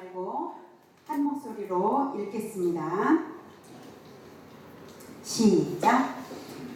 말고 한 목소리로 읽겠습니다. 시작.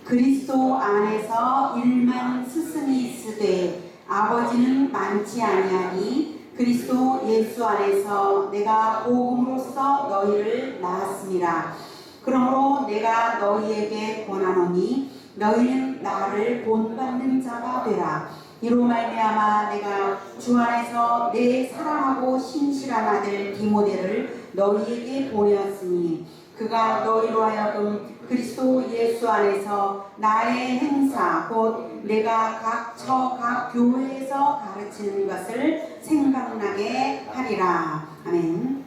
그리스도 안에서 일만 스승이 있으되 아버지는 많지 아니하니 그리스도 예수 안에서 내가 복음으로써 너희를 낳았음이라. 그러므로 내가 너희에게 권하노니 너희는 나를 본받는 자가 되라. 이로 말미암아 내가 주 안에서 내 사랑하고 신실한 아들 디모데를 너희에게 보내었으니 그가 너희로 하여금 그리스도 예수 안에서 나의 행사 곧 내가 각 처 각 교회에서 가르치는 것을 생각나게 하리라. 아멘.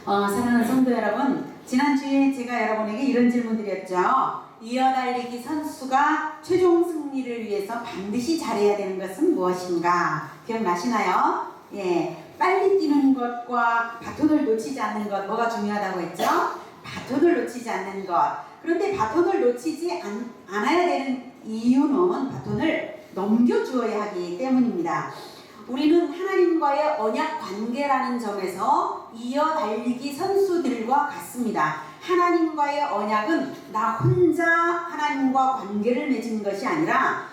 사랑하는 성도 여러분, 지난주에 제가 여러분에게 이런 질문 드렸죠. 이어달리기 선수가 최종 승리를 위해서 반드시 잘해야 되는 것은 무엇인가? 기억나시나요? 예, 빨리 뛰는 것과 바톤을 놓치지 않는 것, 뭐가 중요하다고 했죠? 바톤을 놓치지 않는 것. 그런데 바톤을 놓치지 않아야 되는 이유는 바톤을 넘겨주어야 하기 때문입니다. 우리는 하나님과의 언약 관계라는 점에서 이어달리기 선수들과 같습니다. 하나님과의 언약은 나 혼자 하나님과 관계를 맺은 것이 아니라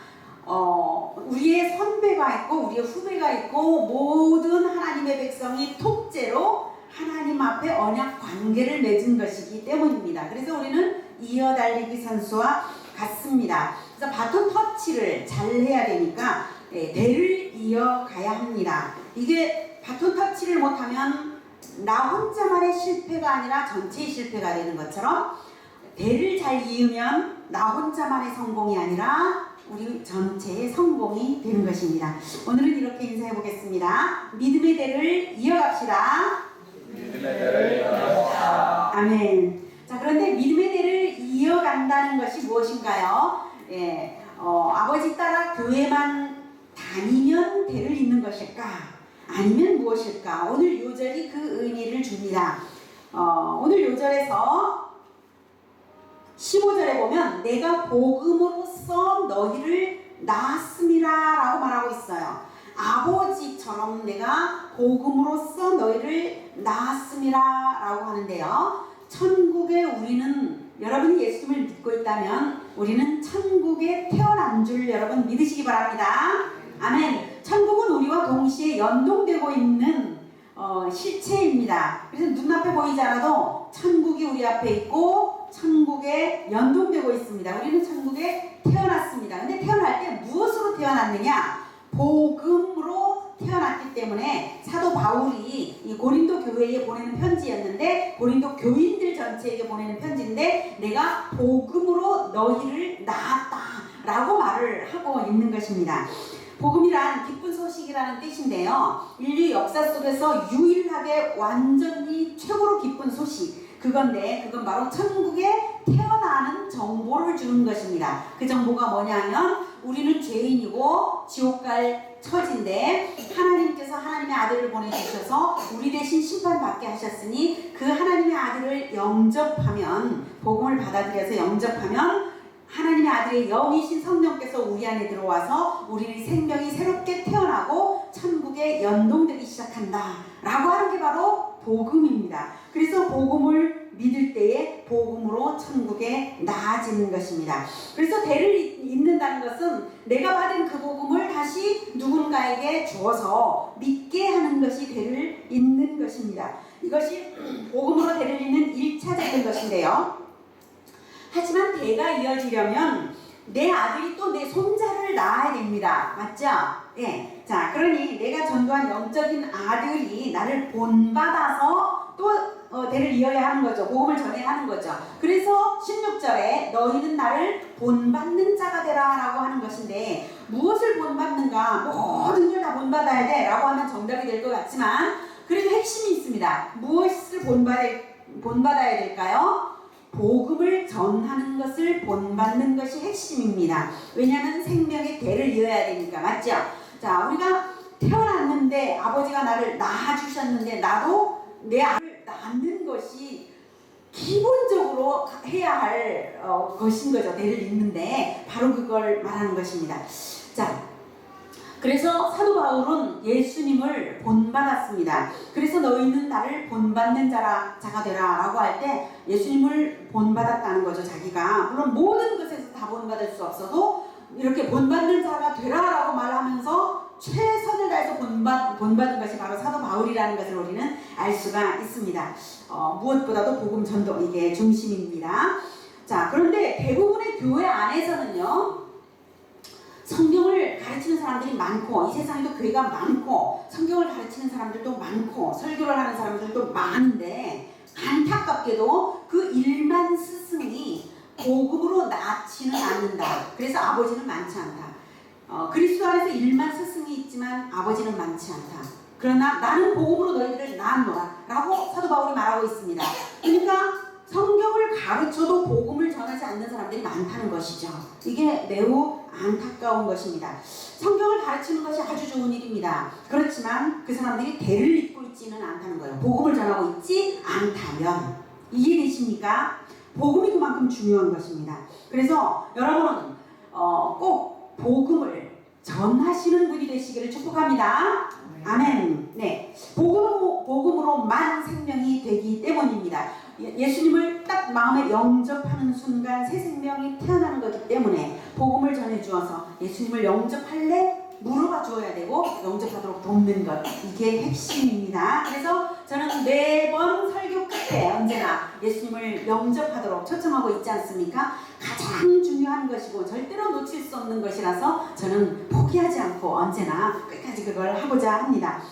우리의 선배가 있고 우리의 후배가 있고 모든 하나님의 백성이 통째로 하나님 앞에 언약 관계를 맺은 것이기 때문입니다. 그래서 우리는 이어달리기 선수와 같습니다. 그래서 바톤 터치를 잘 해야 되니까 대를 이어가야 합니다. 이게 바톤 터치를 못하면 나 혼자만의 실패가 아니라 전체의 실패가 되는 것처럼 대를 잘 이으면 나 혼자만의 성공이 아니라 우리 전체의 성공이 되는 것입니다. 오늘은 이렇게 인사해 보겠습니다. 믿음의 대를 이어갑시다. 믿음의 대를 이어갑시다. 아멘. 자, 그런데 믿음의 대를 이어간다는 것이 무엇인가요? 예, 아버지 따라 교회만 다니면 대를 잇는 것일까? 아니면 무엇일까? 오늘 요절이 그 의미를 줍니다. 오늘 요절에서 15절에 보면 내가 복음으로써 너희를 낳았음이라 라고 말하고 있어요. 아버지처럼 내가 복음으로써 너희를 낳았음이라 라고 하는데요. 천국에 우리는, 여러분이 예수님을 믿고 있다면 우리는 천국에 태어난 줄 여러분 믿으시기 바랍니다. 아멘. 천국은 우리와 동시에 연동되고 있는 실체입니다. 그래서 눈앞에 보이지 않아도 천국이 우리 앞에 있고 천국에 연동되고 있습니다. 우리는 천국에 태어났습니다. 근데 태어날 때 무엇으로 태어났느냐? 복음으로 태어났기 때문에 사도 바울이 이 고린도 교회에 보내는 편지였는데, 고린도 교인들 전체에게 보내는 편지인데, 내가 복음으로 너희를 낳았다 라고 말을 하고 있는 것입니다. 복음이란 기쁜 소식이라는 뜻인데요. 인류 역사 속에서 유일하게 완전히 최고로 기쁜 소식, 그건 바로 천국에 태어나는 정보를 주는 것입니다. 그 정보가 뭐냐면 우리는 죄인이고 지옥 갈 처지인데 하나님께서 하나님의 아들을 보내주셔서 우리 대신 심판받게 하셨으니 그 하나님의 아들을 영접하면, 복음을 받아들여서 영접하면 하나님의 아들의 영이신 성령께서 우리 안에 들어와서 우리 생명이 새롭게 태어나고 천국에 연동되기 시작한다 라고 하는 게 바로 복음입니다. 그래서 복음을 믿을 때에 복음으로 천국에 나아지는 것입니다. 그래서 대를 잇는다는 것은 내가 받은 그 복음을 다시 누군가에게 주어서 믿게 하는 것이 대를 잇는 것입니다. 이것이 복음으로 대를 잇는 1차적인 것인데요. 하지만 대가 이어지려면 내 아들이 또 내 손자를 낳아야 됩니다. 맞죠? 예. 자, 그러니 내가 전도한 영적인 아들이 나를 본받아서 또 대를 이어야 하는 거죠. 복음을 전해야 하는 거죠. 그래서 16절에 너희는 나를 본받는 자가 되라 라고 하는 것인데, 무엇을 본받는가? 모든 걸 다 본받아야 돼 라고 하면 정답이 될 것 같지만 그래도 핵심이 있습니다. 무엇을 본받아야 될까요? 복음을 전하는 것을 본받는 것이 핵심입니다. 왜냐하면 생명의 대를 이어야 되니까. 맞죠? 자, 우리가 태어났는데 아버지가 나를 낳아주셨는데 나도 내 아들을 낳는 것이 기본적으로 해야 할 것인 거죠. 대를 잇는데 바로 그걸 말하는 것입니다. 자, 그래서 사도 바울은 예수님을 본받았습니다. 그래서 너희는 나를 본받는 자가 되라 라고 할 때 예수님을 본받았다는 거죠. 자기가 물론 모든 것에서 다 본받을 수 없어도 이렇게 본받는 자가 되라 라고 말하면서 최선을 다해서 본받은 것이 바로 사도 바울이라는 것을 우리는 알 수가 있습니다. 무엇보다도 복음 전도 이게 중심입니다. 자, 그런데 대부분의 교회 안에서는요, 성경을 가르치는 사람들이 많고, 이 세상에도 교회가 많고, 성경을 가르치는 사람들도 많고, 설교를 하는 사람들도 많은데, 안타깝게도 그 1만 스승이 복음으로 낳지는 않는다. 그래서 아버지는 많지 않다. 그리스도 안에서 1만 스승이 있지만 아버지는 많지 않다. 그러나 나는 복음으로 너희들을 낳았노라 라고 사도 바울이 말하고 있습니다. 그러니까 성경을 가르쳐도 복음을 전하지 않는 사람들이 많다는 것이죠. 이게 매우 안타까운 것입니다. 성경을 가르치는 것이 아주 좋은 일입니다. 그렇지만 그 사람들이 대를 잇고 있지는 않다는 거예요. 복음을 전하고 있지 않다면. 이해되십니까? 복음이 그만큼 중요한 것입니다. 그래서 여러분은 꼭 복음을 전하시는 분이 되시기를 축복합니다. 아멘. 네, 복음으로만 생명이 되기 때문입니다. 예수님을 딱 마음에 영접하는 순간 새 생명이 태어나는 거기 때문에 복음을 전해주어서 예수님을 영접할래? 물어봐 주어야 되고 영접하도록 돕는 것, 이게 핵심입니다. 그래서 저는 매번 설교 끝에 언제나 예수님을 영접하도록 초청하고 있지 않습니까? 가장 중요한 것이고 절대로 놓칠 수 없는 것이라서 저는 포기하지 않고 언제나 끝까지 그걸 하고자 합니다.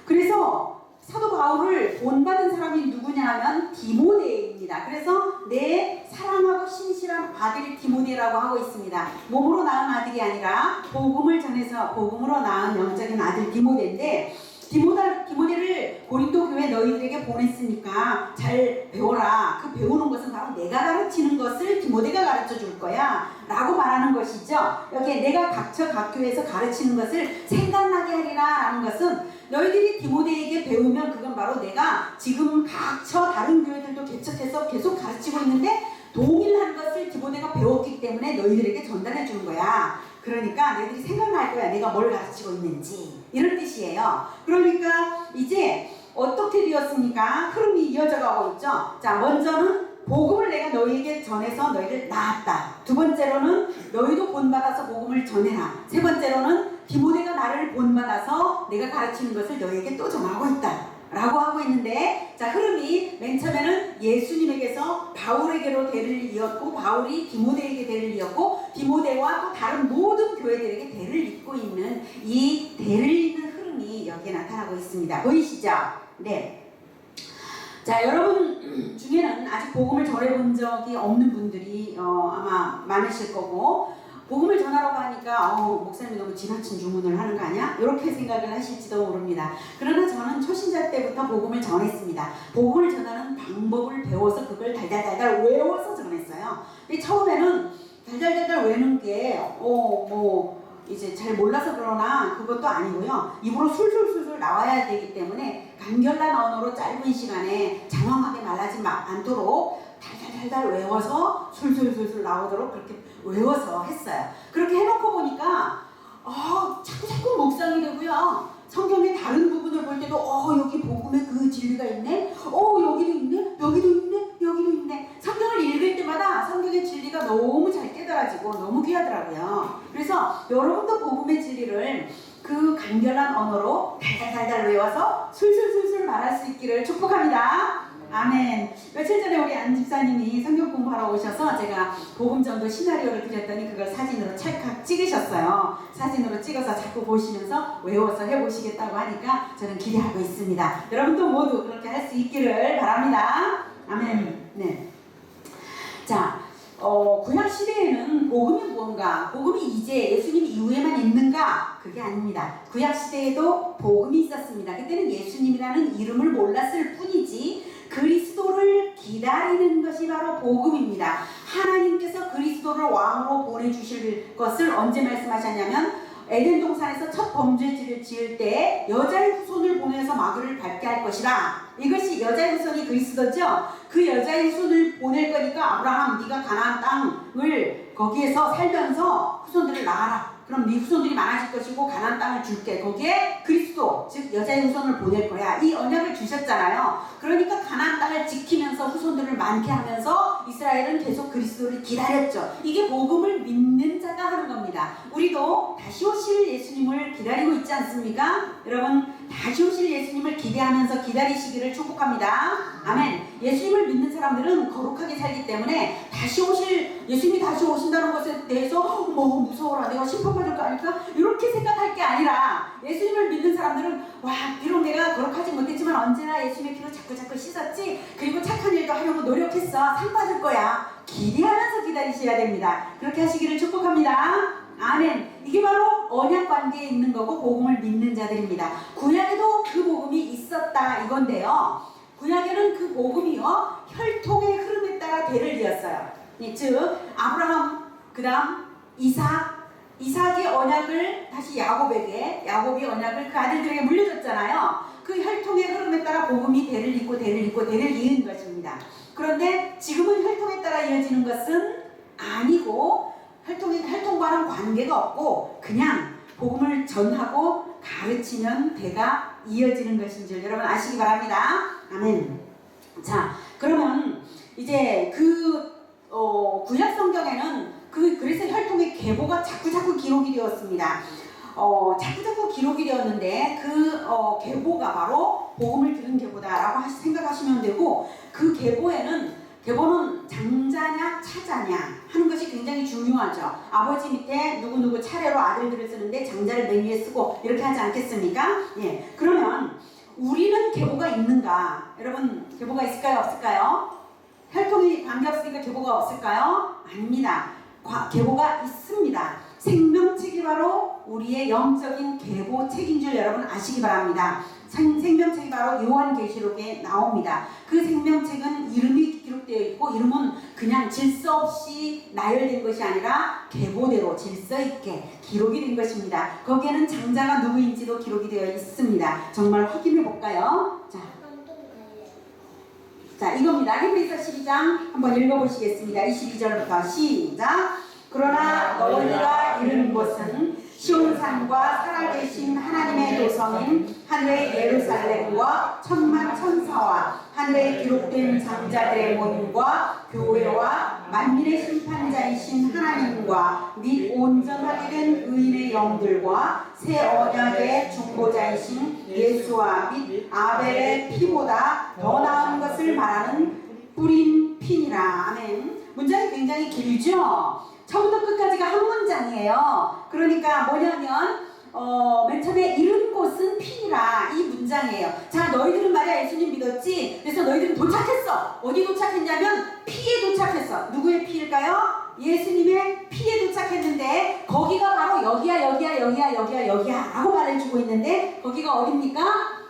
그래서 사도 바울을 본받은 사람이 누구냐 하면 디모데입니다. 그래서 내 사랑하고 신실한 아들이 디모데라고 하고 있습니다. 몸으로 낳은 아들이 아니라 복음을 전해서 복음으로 낳은 영적인 아들 디모데인데, 디모데를 고린도 교회 너희들에게 보냈으니까 잘 배워라. 그 배우는 것은 바로 내가 가르치는 것을 디모데가 가르쳐 줄 거야 라고 말하는 것이죠. 여기에 내가 각 교회에서 가르치는 것을 생각나게 하리라 라는 것은 너희들이 디모데에게 배우면 그건 바로 내가 지금 각처 다른 교회들도 개척해서 계속 가르치고 있는데 동일한 것을 디모데가 배웠기 때문에 너희들에게 전달해 주는 거야. 그러니까 너희들이 생각날 거야. 내가 뭘 가르치고 있는지. 이런 뜻이에요. 그러니까 이제 어떻게 되었습니까? 흐름이 이어져 가고 있죠. 자, 먼저는 복음을 내가 너희에게 전해서 너희를 낳았다. 두 번째로는 너희도 본받아서 복음을 전해라. 세 번째로는 디모데가 나를 본받아서 내가 가르치는 것을 너희에게 또 전하고 있다 라고 하고 있는데, 자, 흐름이 맨 처음에는 예수님에게서 바울에게로 대를 이었고, 바울이 디모데에게 대를 이었고, 디모데와 또 다른 모든 교회들에게 대를 잇고 있는 이 대를 잇는 흐름이 여기에 나타나고 있습니다. 보이시죠? 네. 자, 여러분 중에는 아직 복음을 전해본 적이 없는 분들이 아마 많으실 거고, 복음을 전하라고 하니까 목사님이 너무 지나친 주문을 하는 거 아니야? 이렇게 생각을 하실지도 모릅니다. 그러나 저는 초신자 때부터 복음을 전했습니다. 복음을 전하는 방법을 배워서 그걸 달달달달 외워서 전했어요. 근데 처음에는 달달달달 외우는 게 이제 잘 몰라서 그러나 그것도 아니고요. 입으로 술술술술 나와야 되기 때문에 간결한 언어로 짧은 시간에 장황하게 말하지 않도록 달달달달 외워서 술술술술 나오도록 그렇게 외워서 했어요. 그렇게 해놓고 보니까 자꾸 묵상이 되고요. 성경의 다른 부분을 볼 때도 여기 복음에 그 진리가 있네. 여기도 있네. 여기도 있네. 성경을 읽을 때마다 성경의 진리가 너무 잘 깨달아지고 너무 귀하더라고요. 그래서 여러분도 복음의 진리를 그 간결한 언어로 달달달달 외워서 술술술술 말할 수 있기를 축복합니다. 아멘. 며칠 전에 우리 안 집사님이 성경 공부하러 오셔서 제가 복음 전도 시나리오를 드렸더니 그걸 사진으로 찰칵 찍으셨어요. 사진으로 찍어서 자꾸 보시면서 외워서 해보시겠다고 하니까 저는 기대하고 있습니다. 여러분도 모두 그렇게 할 수 있기를 바랍니다. 아멘. 네. 자, 구약 시대에는 복음이 무언가? 복음이 이제 예수님 이후에만 있는가? 그게 아닙니다. 구약 시대에도 복음이 있었습니다. 그때는 예수님이라는 이름을 몰랐을 뿐이지 그리스도를 기다리는 것이 바로 복음입니다. 하나님께서 그리스도를 왕으로 보내주실 것을 언제 말씀하셨냐면 에덴 동산에서 첫 범죄를 지을 때 여자의 후손을 보내서 마귀를 밟게 할 것이라. 이것이 여자의 후손이 그리스도죠. 그 여자의 후손을 보낼 거니까 아브라함 네가 가나안 땅을 거기에서 살면서 후손들을 낳아라 그럼 네 후손들이 많아질 것이고 가나안 땅을 줄게. 거기에 그리스도 즉 여자의 후손을 보낼 거야. 이 언약을 주셨잖아요. 그러니까 가나안 땅을 지키면서 후손들을 많게 하면서 이스라엘은 계속 그리스도를 기다렸죠. 이게 복음을 믿는 자가 하는 겁니다. 우리도 다시 오실 예수님을 기다리고 있지 않습니까? 여러분 다시 오실 예수님을 기대하면서 기다리시기를 축복합니다. 아멘. 예수님을 믿는 사람들은 거룩하게 살기 때문에 다시 오실 예수님이 다시 오신다는 것에 대해서 무서워라 내가 심판받을 거 아닐까 이렇게 생각할 게 아니라 예수님을 믿는 사람들은 와 비록 내가 거룩하지 못했지만 언제나 예수님의 피로 자꾸 씻었지 그리고 착한 일도 하려고 노력했어 상 받을 거야 기대하면서 기다리셔야 됩니다. 그렇게 하시기를 축복합니다. 아멘. 이게 바로 언약 관계에 있는 거고 복음을 믿는 자들입니다. 구약에도 그 복음이 있었다 이건데요. 구약에는 그 복음이요 혈통의 흐름에 따라 대를 이었어요. 즉 아브라함 그 다음 이삭의 언약을 다시 야곱이 언약을 그 아들들에게 물려줬잖아요. 그 혈통의 흐름에 따라 복음이 대를 이은 것입니다. 그런데 지금은 혈통에 따라 이어지는 것은 아니고 혈통과는 관계가 없고 그냥 복음을 전하고 가르치면 대가 이어지는 것인 줄 여러분 아시기 바랍니다. 아멘. 자, 그러면 이제 구약 성경에는 그래서 혈통의 계보가 자꾸 기록이 되었습니다. 자꾸 기록이 되었는데 계보가 바로 복음을 들은 계보다라고 생각하시면 되고 그 계보는 장자냐 차자냐 하는 것이 굉장히 중요하죠. 아버지 밑에 누구 차례로 아들들을 쓰는데 장자를 맨 위에 쓰고 이렇게 하지 않겠습니까? 예. 그러면 우리는 계보가 있는가? 여러분 계보가 있을까요? 없을까요? 혈통이 관계없으니까 계보가 없을까요? 아닙니다. 계보가 있습니다. 생명책이 바로 우리의 영적인 계보책인 줄 여러분 아시기 바랍니다. 생명책이 바로 요한계시록에 나옵니다. 그 생명책은 이름이 기록되어 있고 이름은 그냥 질서 없이 나열된 것이 아니라 계보대로 질서 있게 기록이 된 것입니다. 거기에는 장자가 누구인지도 기록이 되어 있습니다. 정말 확인해 볼까요? 자 이겁니다. 히브리서 12장 한번 읽어보시겠습니다. 22절부터 시작. 그러나 너희가 이르는 곳은 시온산과 살아계신 하나님의 도성인 하늘의 예루살렘과 천만 천사와 하늘에 기록된 장자들의 모임과 교회와 만민의 심판자이신 하나님과 및 온전하게 된 의인의 영들과 새 언약의 중보자이신 예수와 및 아벨의 피보다 더 나은 것을 말하는 뿌린 피니라. 아멘. 문장이 굉장히 길죠? 처음부터 끝까지가 한 문장이에요. 그러니까 뭐냐면 맨 처음에 이른 곳은 피니라 이 문장이에요. 자 너희들은 말이야 예수님 믿었지? 그래서 너희들은 도착했어. 어디 도착했냐면 피에 도착했어. 누구의 피일까요? 예수님의 피에 도착했는데 거기가 바로 여기야 라고 말해주고 있는데 거기가 어딥니까?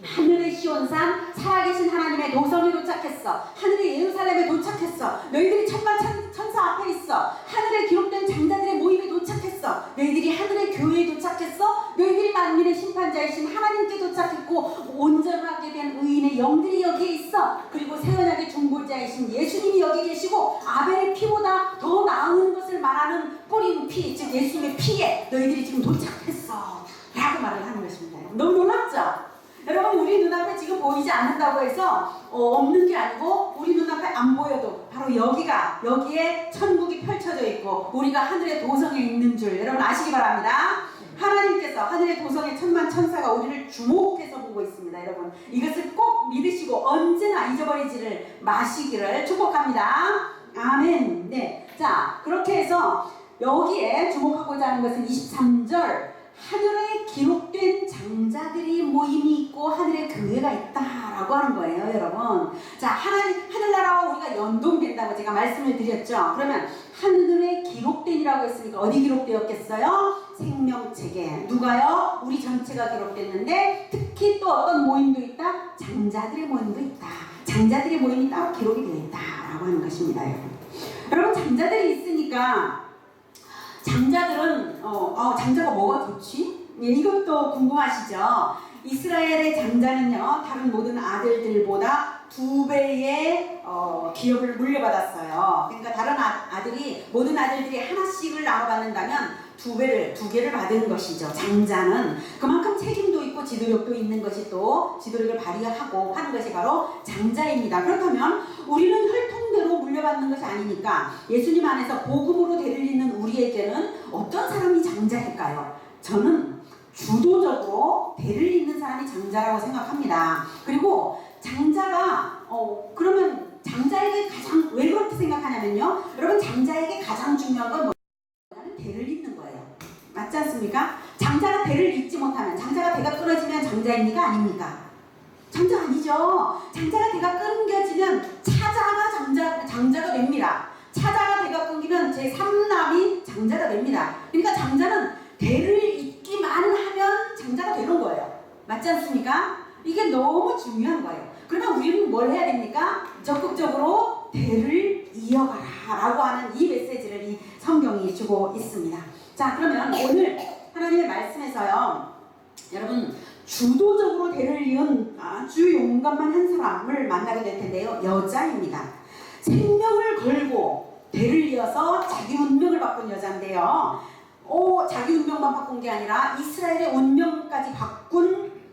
하늘의 시온산 살아계신 하나님의 도성에 도착했어. 하늘의 예루살렘에 도착했어. 너희들이 천만 천사 앞에 있어. 하늘에 기록된 장자들의 모임에 도착했어. 너희들이 하늘의 교회에 도착했어. 너희들이 만민의 심판자이신 하나님께 도착했고 온전하게 된 의인의 영들이 여기에 있어. 그리고 새 언약의 중보자이신 예수님이 여기 계시고 아벨의 피보다 더 나은 것을 말하는 뿌린 피, 즉 예수님의 피에 너희들이 지금 도착했어 라고 말을 하는 것입니다. 너무 놀랍죠? 여러분 우리 눈앞에 지금 보이지 않는다고 해서 없는 게 아니고 우리 눈앞에 안 보여도 바로 여기에 천국이 펼쳐져 있고 우리가 하늘의 도성에 있는 줄 여러분 아시기 바랍니다. 하나님께서 하늘의 도성의 천만 천사가 우리를 주목해서 보고 있습니다. 여러분 이것을 꼭 믿으시고 언제나 잊어버리지를 마시기를 축복합니다. 아멘. 네, 자 그렇게 해서 여기에 주목하고자 하는 것은 23절 하늘에 기록된 장자들이 모임이 있고 하늘에 교회가 있다라고 하는 거예요, 여러분. 자, 하늘나라와 우리가 연동된다고 제가 말씀을 드렸죠. 그러면 하늘에 기록된이라고 했으니까 어디 기록되었겠어요? 생명책에. 누가요? 우리 전체가 기록됐는데 특히 또 어떤 모임도 있다? 장자들의 모임도 있다. 장자들의 모임이 따로 기록이 되어 있다라고 하는 것입니다, 여러분. 여러분 장자들이 있으니까 장자들은 장자가 뭐가 좋지? 예, 이것도 궁금하시죠? 이스라엘의 장자는요 다른 모든 아들들보다 2배의 기업을 물려받았어요. 그러니까 다른 모든 아들들이 하나씩을 나눠받는다면 두 개를 받은 것이죠. 장자는 그만큼 책임도 있고 지도력도 있는 것이 또 지도력을 발휘하고 하는 것이 바로 장자입니다. 그렇다면 우리는 혈통대로 물려받는 것이 아니니까 예수님 안에서 복음으로 대를 잇는 우리에게는 어떤 사람이 장자일까요? 저는 주도적으로 대를 잇는 사람이 장자라고 생각합니다. 그리고 장자가 그러면 장자에게 왜 그렇게 생각하냐면요. 여러분 장자에게 가장 중요한 건 뭐냐면 대를 잇는 거예요. 맞지 않습니까? 장자가 대를 잇지 못하면 장자가 대가 끊어지면 장자입니까? 아닙니까? 장자 아니죠. 장자가 대가 끊겨지면 차자가 장자가 됩니다. 차자가 대가 끊기면 제3남이 장자가 됩니다. 그러니까 장자는 대를 잇기만 하면 장자가 되는 거예요. 맞지 않습니까? 이게 너무 중요한 거예요. 그러면 우리는 뭘 해야 됩니까? 적극적으로 대를 이어가라 라고 하는 이 메시지를 이 성경이 주고 있습니다. 자, 그러면 오늘 하나님의 말씀에서요, 여러분 주도적으로 대를 이은 아주 용감한 한 사람을 만나게 될 텐데요. 여자입니다. 생명을 걸고 대를 이어서 자기 운명을 바꾼 여자인데요. 자기 운명만 바꾼 게 아니라 이스라엘의 운명까지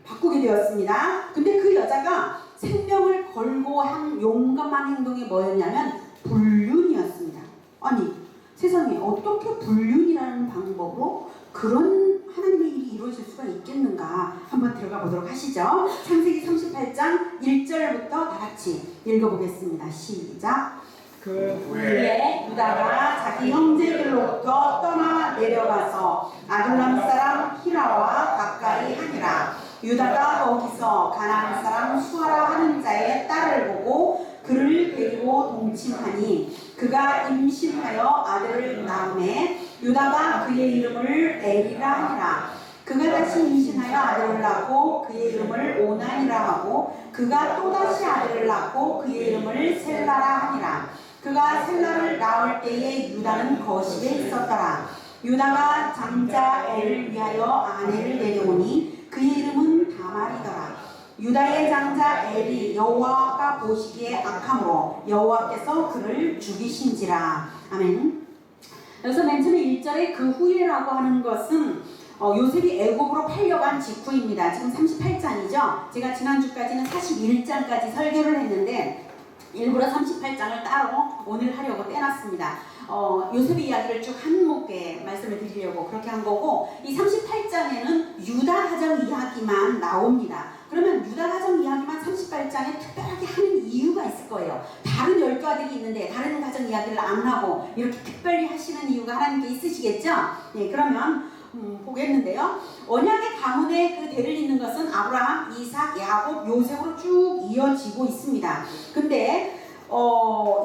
바꾸게 되었습니다. 근데 그 여자가 생명을 걸고 한 용감한 행동이 뭐였냐면 불륜이었습니다. 아니 세상에 어떻게 불륜이라는 방법으로 그런 하나님의 일이 이루어질 수가 있겠는가 한번 들어가 보도록 하시죠. 창세기 38장 1절부터 다 같이 읽어보겠습니다. 시작. 그 후에 유다가 자기 형제들로부터 떠나 내려가서 아둘람 사람 히라와 가까이 하니라. 유다가 거기서 가나안 사람 수아라 하는 자의 딸을 보고 그를 데리고 동침하니 그가 임신하여 아들을 낳음에 유다가 그의 이름을 에리라 하니라. 그가 다시 임신하여 아들을 낳고 그의 이름을 오난이라 하고 그가 또다시 아들을 낳고 그의 이름을 셀라라 하니라. 그가 셀라를 낳을 때에 유다는 거실에 있었더라. 유다가 장자 엘을 위하여 아내를 내려오니 그의 이름은 다말이더라. 유다의 장자 엘이 여호와가 보시기에 악함으로 여호와께서 그를 죽이신지라. 아멘. 여기서 맨 처음에 1절에 그 후에라고 하는 것은 요셉이 애굽으로 팔려간 직후입니다. 지금 38장이죠. 제가 지난주까지는 41장까지 설교를 했는데 일부러 38장을 따로 오늘 하려고 떼놨습니다. 요셉의 이야기를 쭉 한목에 말씀을 드리려고 그렇게 한 거고, 이 38장에는 유다 가정 이야기만 나옵니다. 그러면 유다 가정 이야기만 38장에 특별하게 하는 이유가 있을 거예요. 다른 12아들이 있는데 다른 가정 이야기를 안 하고 이렇게 특별히 하시는 이유가 하나님께 있으시겠죠? 네, 그러면 보겠는데요. 언약의 가문의 그 대를 잇는 것은 아브라함, 이삭, 야곱, 요셉으로 쭉 이어지고 있습니다. 근데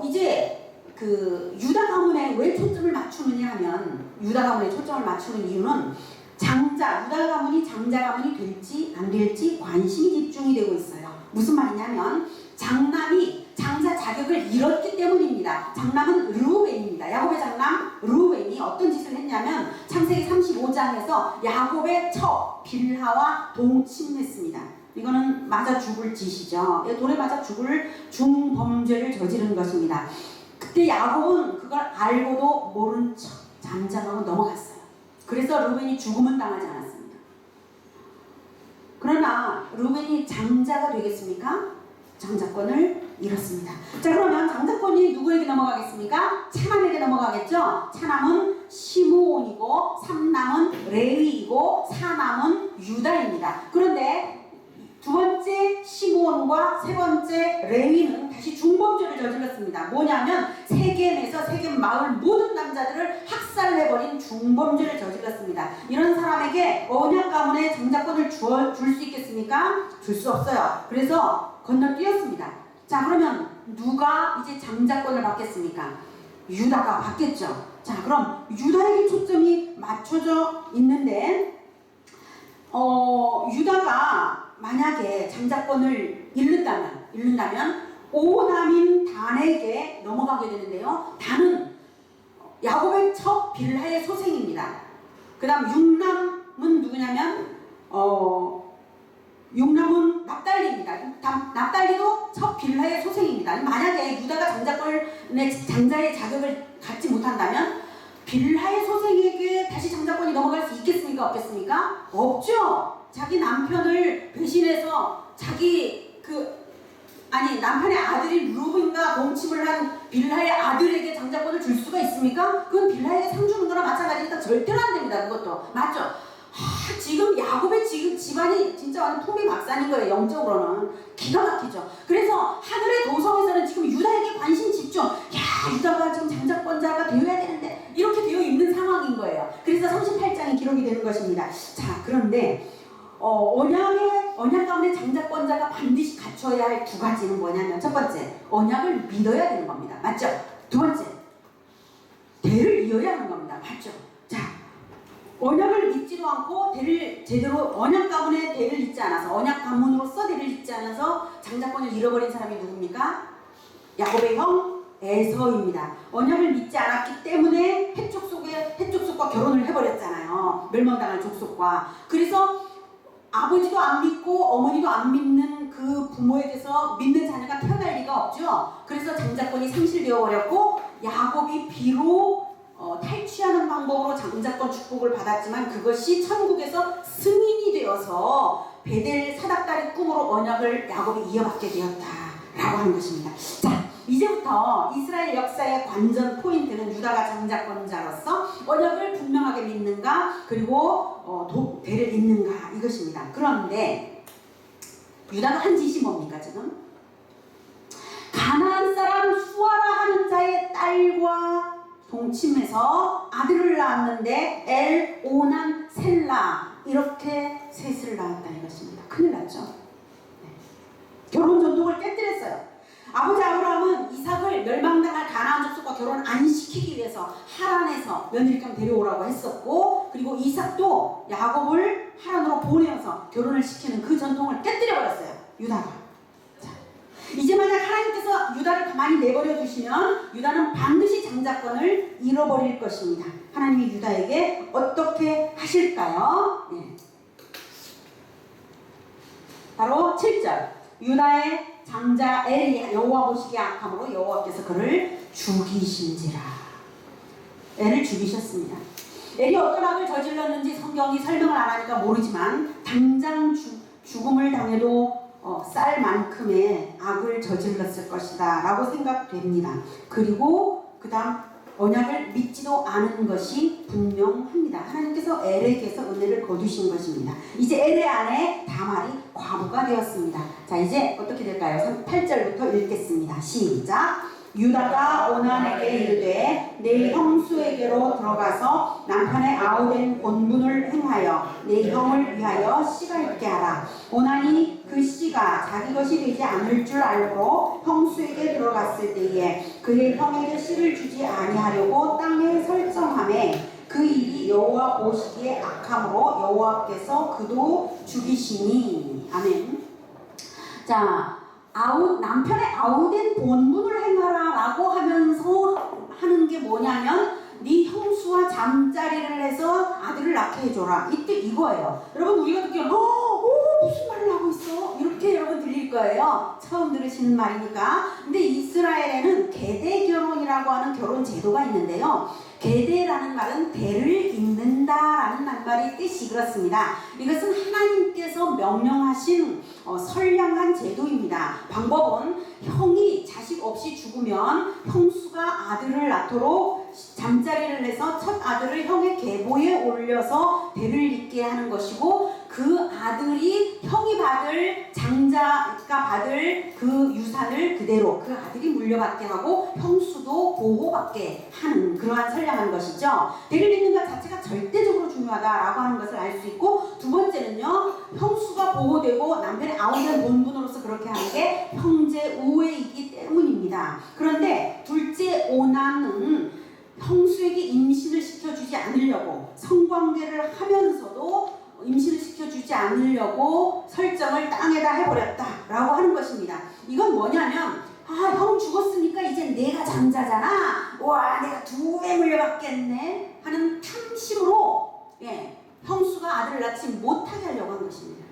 이제 그 유다 가문에 왜 초점을 맞추느냐 하면, 유다 가문에 초점을 맞추는 이유는 유다 가문이 장자 가문이 될지 안 될지 관심이 집중이 되고 있어요. 무슨 말이냐면 장남이 장자 자격을 잃었기 때문입니다. 장남은 르우벤입니다. 야곱의 장남 르우벤이 어떤 짓을 했냐면 창세기 35장에서 야곱의 처 빌하와 동침했습니다. 이거는 맞아 죽을 짓이죠. 돌에 맞아 죽을 중범죄를 저지른 것입니다. 그때 야곱은 그걸 알고도 모른 척 잠잠하고 넘어갔어요. 그래서 르우벤이 죽음은 당하지 않았습니다. 그러나 르우벤이 장자가 되겠습니까? 장자권을 잃었습니다. 자, 그러면 장자권이 누구에게 넘어가겠습니까? 차남에게 넘어가겠죠? 차남은 시므온이고, 삼남은 레위이고, 사남은 유다입니다. 그런데 두 번째 시므온과 세 번째 레위는 다시 중범죄를 저질렀습니다. 뭐냐면 세겜에서 세겜 마을 모든 남자들을 학살해버린 중범죄를 저질렀습니다. 이런 사람에게 언약 가문의 장자권을 줄 수 있겠습니까? 줄 수 없어요. 그래서 건너뛰었습니다. 자, 그러면 누가 이제 장자권을 받겠습니까? 유다가 받겠죠. 자, 그럼 유다에게 초점이 맞춰져 있는데 유다가 만약에 장자권을 잃는다면 오남인 단에게 넘어가게 되는데요. 단은 야곱의 첫 빌하의 소생입니다. 그 다음 육남은 누구냐면 육남은 납달리입니다. 납달리도 첫 빌하의 소생입니다. 만약에 유다가 장자의 자격을 갖지 못한다면 빌하의 소생에게 다시 장자권이 넘어갈 수 있겠습니까? 없겠습니까? 없죠. 자기 남편을 배신해서 남편의 아들이 루벤과 동침을 한 빌하의 아들에게 장자권을 줄 수가 있습니까? 그건 빌하에게 상 주는 거나 마찬가지니까 절대로 안 됩니다. 그것도 맞죠? 지금 야곱의 집안이 진짜 완전 통비박산인 거예요. 영적으로는 기가 막히죠. 그래서 하늘의 도성에서는 지금 유다에게 관심 집중. 유다가 지금 장자권자가 되어야 되는데 이렇게 되어 있는 상황인 거예요. 그래서 38장이 기록이 되는 것입니다. 자, 그런데 언약 가운데 장자권자가 반드시 갖춰야 할 두 가지는 뭐냐면, 첫 번째, 언약을 믿어야 되는 겁니다. 맞죠? 두 번째, 대를 이어야 하는 겁니다. 맞죠? 자, 언약을 믿지도 않고 대를 제대로 언약 가문의 대를 잇지 않아서, 언약 가문으로서 대를 잇지 않아서 장자권을 잃어버린 사람이 누굽니까? 야곱의 형 에서입니다. 언약을 믿지 않았기 때문에 헷족속과 결혼을 해버렸잖아요. 멸망당할 족속과. 그래서 아버지도 안 믿고 어머니도 안 믿는 그 부모에게서 믿는 자녀가 태어날 리가 없죠. 그래서 장자권이 상실되어 버렸고, 야곱이 비록 탈취하는 방법으로 장자권 축복을 받았지만 그것이 천국에서 승인이 되어서 베델 사닥다리 꿈으로 언약을 야곱이 이어받게 되었다라고 하는 것입니다. 자, 이제부터 이스라엘 역사의 관전 포인트는 유다가 장자권자로서 언약을 분명하게 믿는가, 그리고 대를 잇는가, 이것입니다. 그런데 유다가 한 짓이 뭡니까? 지금 가나안 사람 수아라 하는 자의 딸과 동침해서 아들을 낳았는데 엘, 오난, 셀라, 이렇게 셋을 낳았다 이것입니다. 큰일 났죠. 네. 결혼 전통을 깨뜨렸어요. 아버지 아브라함은 이삭을 멸망당할 가나안 족속과 결혼 안 시키기 위해서 하란에서 며느리감 데려오라고 했었고, 그리고 이삭도 야곱을 하란으로 보내어서 결혼을 시키는 그 전통을 깨뜨려버렸어요. 유다가. 자, 이제 만약 하나님께서 유다를 가만히 내버려 두시면 유다는 반드시 장자권을 잃어버릴 것입니다. 하나님이 유다에게 어떻게 하실까요? 네. 바로 7절. 유다의 장자 엘이 여호와 보시기에 악함으로 여호와께서 그를 죽이신지라. 엘을 죽이셨습니다. 엘이 어떤 악을 저질렀는지 성경이 설명을 안 하니까 모르지만 당장 죽음을 당해도 쌀 만큼의 악을 저질렀을 것이다 라고 생각됩니다. 그리고 그 다음 언약을 믿지도 않은 것이 분명합니다. 하나님께서 엘에게서 은혜를 거두신 것입니다. 이제 엘의 아내 다말이 과부가 되었습니다. 자, 이제 어떻게 될까요? 8절부터 읽겠습니다. 시작. 유다가 오난에게 이르되 내 형수에게로 들어가서 남편의 아우된 본분을 행하여 내 형을 위하여 씨가 있게 하라. 오난이 그 씨가 자기 것이 되지 않을 줄 알고 형수에게 들어갔을 때에 그의 형에게 씨를 주지 아니하려고 땅에 설정하매 그 일이 여호와 보시기에 악함으로 여호와께서 그도 죽이시니. 아멘. 자, 남편의 아우된 본분을 행하라 라고 하면서 하는 게 뭐냐면, 네 형수와 잠자리를 해서 아들을 낳게 해줘라, 이 뜻 이거예요. 여러분, 우리가 듣기에 무슨 말을 하고 있어? 이렇게 여러분 들릴 거예요. 처음 들으시는 말이니까. 근데 이스라엘에는 계대 결혼이라고 하는 결혼 제도가 있는데요, 계대라는 말은 대를 잇는다라는 낱말의 뜻이 그렇습니다. 이것은 하나님께서 명령하신 선량한 제도입니다. 방법은 형이 자식 없이 죽으면 형수가 아들을 낳도록 잠자리를 해서 첫 아들을 형의 계보에 올려서 대를 잇게 하는 것이고, 그 아들이 형이 받을 장자가 받을 그 유산을 그대로 그 아들이 물려받게 하고 형수도 보호받게 하는 그러한 선량한 것이죠. 대를 잇는 것 자체가 절대적으로 중요하다라고 하는 것을 알 수 있고, 두 번째는요, 형수가 보호되고 남편의 아우된 본분으로서 그렇게 하는 게 형제 우애이기 때문입니다. 그런데 둘째 오난은 형수에게 임신을 시켜주지 않으려고, 성관계를 하면서도 임신을 시켜주지 않으려고 설정을 땅에다 해버렸다라고 하는 것입니다. 이건 뭐냐면, 형 죽었으니까 이제 내가 장자잖아, 와 내가 두 배 물려받겠네 하는 탐심으로 형수가 아들을 낳지 못하게 하려고 한 것입니다.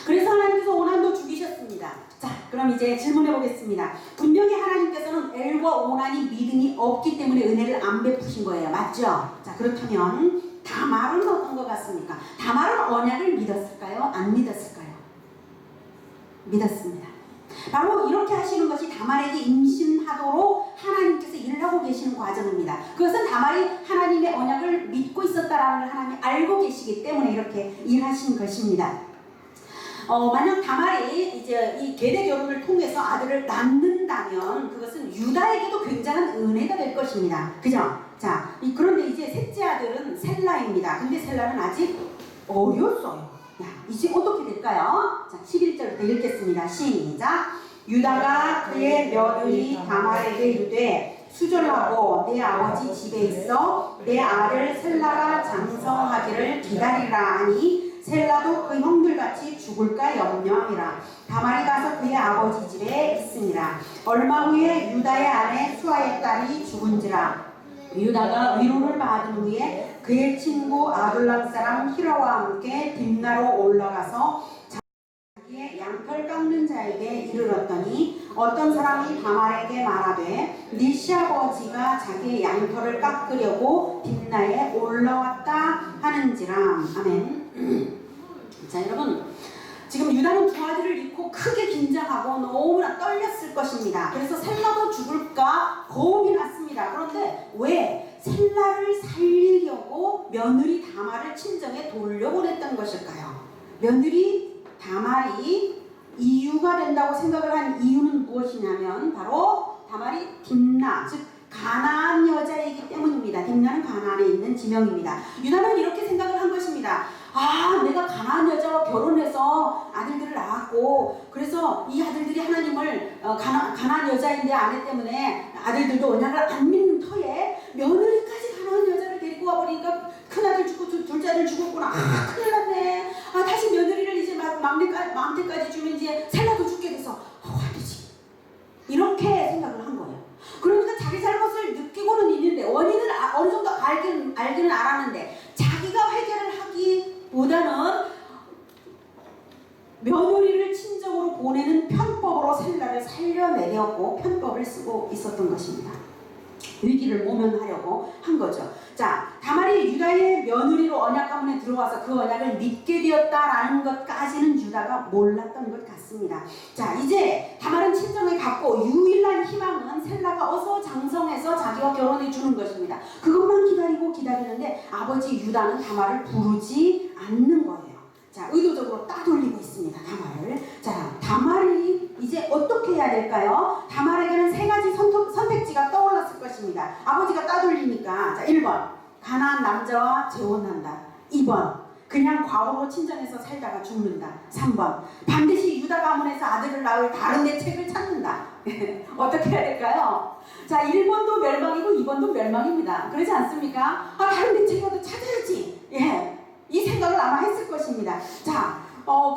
그래서 하나님께서 오난도 죽이셨습니다. 자, 그럼 이제 질문해 보겠습니다. 분명히 하나님께서는 엘과 오난이 믿음이 없기 때문에 은혜를 안 베푸신 거예요. 맞죠? 자, 그렇다면 다말은 어떤 것 같습니까? 다말은 언약을 믿었을까요? 안 믿었을까요? 믿었습니다. 바로 이렇게 하시는 것이 다말에게 임신하도록 하나님께서 일을 하고 계시는 과정입니다. 그것은 다말이 하나님의 언약을 믿고 있었다라는 걸 하나님이 알고 계시기 때문에 이렇게 일하신 것입니다. 만약 다말이 이제 이 계대 결혼을 통해서 아들을 낳는다면 그것은 유다에게도 굉장한 은혜가 될 것입니다. 그죠? 자, 그런데 이제 셋째 아들은 셀라입니다. 근데 셀라는 아직 어렸어요. 야, 이제 어떻게 될까요? 자, 11절부터 읽겠습니다. 시작. 유다가 그의 며느리 다말에게 이르되 수절하고 내 아버지 집에 있어 내 아들 셀라가 장성하기를 기다리라 하니 셀라도 그 형들같이 죽을까 염려함이라. 다말이 가서 그의 아버지 집에 있습니다. 얼마 후에 유다의 아내 수아의 딸이 죽은지라. 유다가 위로를 받은 후에 그의 친구 아둘람 사람 히라와 함께 딥나로 올라가서 자기의 양털 깎는 자에게 이르렀더니 어떤 사람이 다말에게 말하되 네 시아버지가 자기의 양털을 깎으려고 딥나에 올라왔다 하는지라. 아멘. 자, 여러분, 지금 유다는 두 아들을 잃고 크게 긴장하고 너무나 떨렸을 것입니다. 그래서 셀라도 죽을까 겁이 났습니다. 그런데 왜 셀라를 살리려고 며느리 다말을 친정에 돌려보냈던 것일까요? 며느리 다말이 이유가 된다고 생각을 한 이유는 무엇이냐면 바로 다말이 딥나, 즉 가나안 여자이기 때문입니다. 딥나는 가나안에 있는 지명입니다. 유다는 이렇게 생각을 한 것입니다. 아, 내가 가나안 여자와 결혼해서 아들들을 낳았고 그래서 이 아들들이 하나님을 가나안 여자인데 아내 때문에 아들들도 언약을 안 믿는 터에 며느리까지 가나안 여자를 데리고 와버리니까 큰아들 죽고 둘째아들 죽었구나. 아, 큰일 났네. 아, 다시 며느리를 이제 막내까지 주면 이제 셀라도 죽게 돼서 안 되지. 이렇게 생각을 한 거예요. 그러니까 자기 잘못을 느끼고는 있는데 원인은 어느 정도 알기는 알았는데 자기가 해결을 하기보다는 며느리를 친정으로 보내는 편법으로 셀라를 살려내려고 편법을 쓰고 있었던 것입니다. 위기를 모면하려고 한 거죠. 자, 다말이 유다의 며느리로 언약 가문에 들어와서 그 언약을 믿게 되었다라는 것까지는 유다가 몰랐던 것 같습니다. 자, 이제 다말은 친정에 갔고 유일한 희망은 셀라가 어서 장성해서 자기와 결혼해 주는 것입니다. 그것만 기다리는데 아버지 유다는 다말을 부르지 않는 거예요. 자, 의도적으로 따돌리고 있습니다. 다말을. 자, 다말이 이제 어떻게 해야 될까요? 다말에게는 세 가지 선택지가 떠올랐을 것입니다. 아버지가 따돌리니까. 자, 1번 가나안 남자와 재혼한다. 2번 그냥 과거로 친정에서 살다가 죽는다. 3번 반드시 유다 가문에서 아들을 낳을 다른 대책을 찾는다. 어떻게 해야 될까요? 자, 1번도 멸망이고 2번도 멸망입니다. 그러지 않습니까? 아, 다른 대책이라도 찾아야지. 예. 이 생각을 아마 했을 것입니다. 자,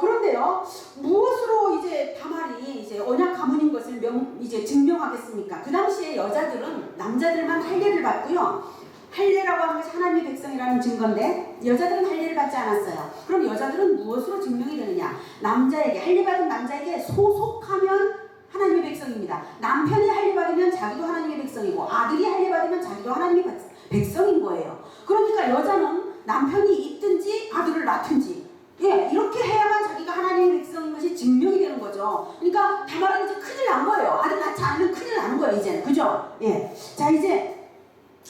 그런데요, 무엇으로 이제 다말이 이제 언약 가문인 것을 이제 증명하겠습니까? 그 당시에 여자들은 남자들만 할례를 받고요. 할례라고 하는 것이 하나님의 백성이라는 증거인데 여자들은 할례를 받지 않았어요. 그럼 여자들은 무엇으로 증명이 되느냐? 남자에게 할례 받은 남자에게 소속하면 하나님의 백성입니다. 남편이 할례 받으면 자기도 하나님의 백성이고 아들이 할례 받으면 자기도 하나님의 백성인 거예요. 그러니까 여자는 남편이 있든지 아들을 낳든지 이렇게 해야만 자기가 하나님의 백성인 것이 증명이 되는 거죠. 그러니까 다말은 이제 큰일 난 거예요. 아들 낳지 않으면 큰일 나는 거예요, 이제는. 그죠? 예. 자, 이제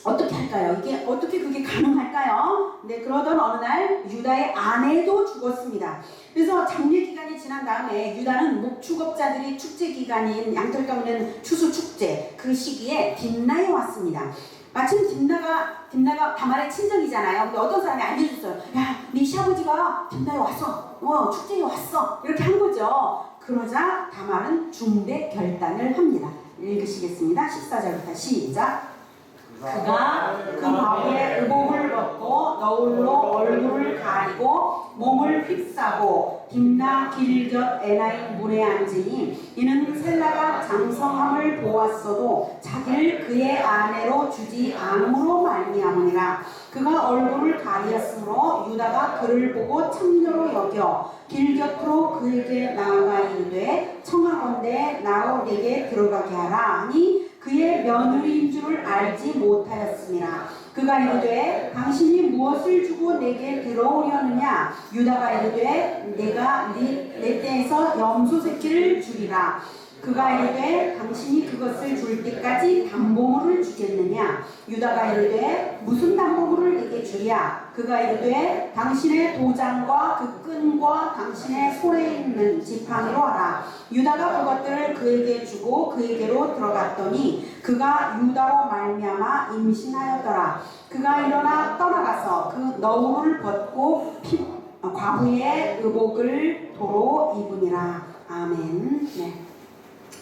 어떻게 할까요? 이게 어떻게 그게 가능할까요? 네, 그러던 어느 날 유다의 아내도 죽었습니다. 그래서 장례 기간이 지난 다음에 유다는 목축업자들이 축제 기간인 양털 깎는 추수 축제 그 시기에 딥나에 왔습니다. 마침 딥나가 다말의 친정이잖아요. 근데 어떤 사람이 알려줬어요. 야, 네 시아버지가 딥나에 왔어. 축제에 왔어. 이렇게 한 거죠. 그러자 다말은 중대 결단을 합니다. 읽으시겠습니다. 14절부터 시작. 그가 그 과부의 의복을 벗고 너울로 얼굴을 가리고 몸을 휩싸고 딥나 길곁 에나임 물에 앉으니 이는 셀라가 장성함을 보았어도 자기를 그의 아내로 주지 않음으로 말미암으니라. 그가 얼굴을 가리었으므로 유다가 그를 보고 창녀로 여겨 길 곁으로 그에게 나아가 이르되 청하건대 나로 내게 들어가게 하라 하니 그의 며느리인 줄을 알지 못하였습니다. 그가 이르되 당신이 무엇을 주고 내게 들어오려느냐. 유다가 이르되 내가 내 떼에서 염소 새끼를 주리라. 그가 이르되 당신이 그것을 줄 때까지 담보물을 주겠느냐. 유다가 이르되 무슨 담보물을 내게 주랴. 그가 이르되 당신의 도장과 그 끈과 당신의 손에 있는 지팡이로 하라. 유다가 그것들을 그에게 주고 그에게로 들어갔더니 그가 유다로 말미암아 임신하였더라. 그가 일어나 떠나가서 그 너울을 벗고 과부의 의복을 도로 입으니라. 아멘. 네.